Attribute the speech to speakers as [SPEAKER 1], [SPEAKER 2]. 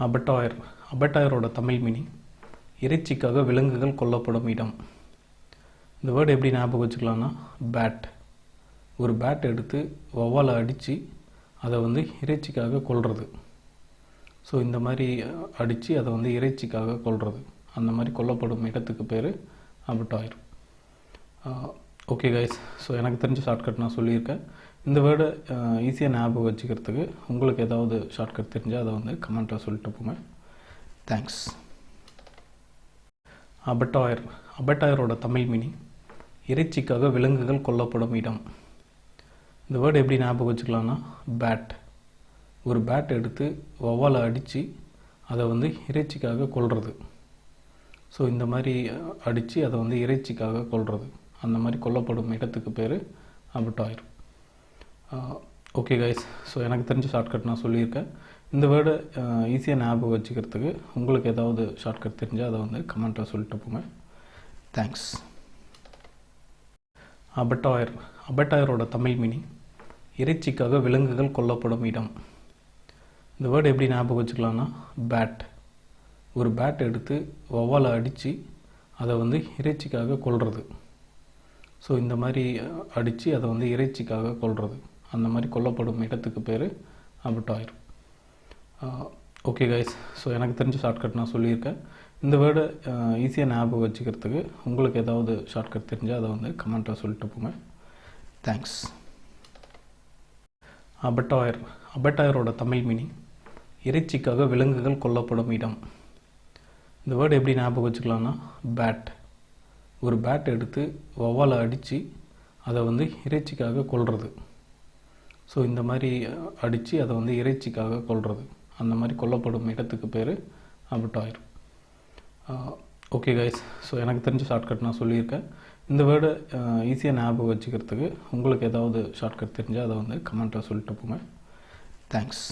[SPEAKER 1] அபட்டாயர் அபட்டாயரோட Tamil meaning இறைச்சிக்காக விலங்குகள் கொல்லப்படும் இடம். இந்த வேர்டு எப்படி ஞாபகம் வச்சுக்கலாம்னா, பேட். ஒரு பேட் எடுத்து வௌவாலை அடித்து அதை இறைச்சிக்காக கொல்றது. ஸோ இந்த மாதிரி அடித்து அதை இறைச்சிக்காக கொல்றது, அந்த மாதிரி கொல்லப்படும் இடத்துக்கு பேர் அபட்டாயர். ஓகே கைஸ், ஸோ எனக்கு தெரிஞ்ச ஷார்ட்கட் நான் சொல்லியிருக்கேன். இந்த வேர்டை ஈஸியாக ஞாபகம் வச்சுக்கிறதுக்கு உங்களுக்கு ஏதாவது ஷார்ட்கட் தெரிஞ்சால் அதை கமெண்ட்டில் சொல்லிட்டு போங்க. தேங்க்ஸ். அபட்டாயர் அபட்டாயரோட தமிழ் மீனிங் இறைச்சிக்காக விலங்குகள் கொல்லப்படும் இடம். இந்த வேர்டு எப்படி ஞாபகம் வச்சுக்கலாம்னா, பேட். ஒரு பேட் எடுத்து வௌவாலை அடித்து அதை இறைச்சிக்காக கொல்றது. ஸோ இந்த மாதிரி அடித்து அதை இறைச்சிக்காக கொல்றது, அந்த மாதிரி கொல்லப்படும் இடத்துக்கு பேர் அபட்டாயர். ஓகே கைஸ், ஸோ எனக்கு தெரிஞ்ச ஷார்ட்கட் நான் சொல்லியிருக்கேன். இந்த வேர்டை ஈஸியாக ஞாபகம் வச்சுக்கிறதுக்கு உங்களுக்கு ஏதாவது ஷார்ட்கட் தெரிஞ்சால் அதை கமெண்ட்டில் சொல்லிட்டு போங்க. தேங்க்ஸ். அபட்டாயர் அபட்டாயரோட தமிழ் மீனிங் இறைச்சிக்காக விலங்குகள் கொல்லப்படும் இடம். இந்த வேர்டு எப்படி ஞாபகம் வச்சுக்கலாம்னா, பேட். ஒரு பேட் எடுத்து வௌவாலை அடித்து அதை இறைச்சிக்காக கொல்றது. ஸோ இந்த மாதிரி அடித்து அதை இறைச்சிக்காக கொல்றது, அந்த மாதிரி கொல்லப்படும் இடத்துக்கு பேர் அபட்டாயர். ஓகே கைஸ், ஸோ எனக்கு தெரிஞ்ச ஷார்ட்கட் நான் சொல்லியிருக்கேன். இந்த வேர்டை ஈஸியாக ஞாபகம் வச்சுக்கிறதுக்கு உங்களுக்கு ஏதாவது ஷார்ட்கட் தெரிஞ்சால் அதை கமெண்ட்டில் சொல்லிட்டு போங்க. தேங்க்ஸ். அபட்டாயர் அபட்டாயரோட தமிழ் மீனிங் இறைச்சிக்காக விலங்குகள் கொல்லப்படும் இடம். இந்த வேர்டு எப்படி ஞாபகம் வச்சுக்கலாம்னா, பேட். ஒரு பேட் எடுத்து வௌவாலை அடித்து அதை இறைச்சிக்காக கொல்றது. ஸோ இந்த மாதிரி அடித்து அதை இறைச்சிக்காக கொல்றது, அந்த மாதிரி கொல்லப்படும் இடத்துக்கு பேர் அபட்டாயர். ஓகே கைஸ், ஸோ எனக்கு தெரிஞ்ச ஷார்ட்கட் நான் சொல்லியிருக்கேன். இந்த வேர்டை ஈஸியாக ஞாபகம் வச்சுக்கிறதுக்கு உங்களுக்கு ஏதாவது ஷார்ட்கட் தெரிஞ்சால் அதை கமெண்ட்டில் சொல்லிட்டு போங்க. தேங்க்ஸ்.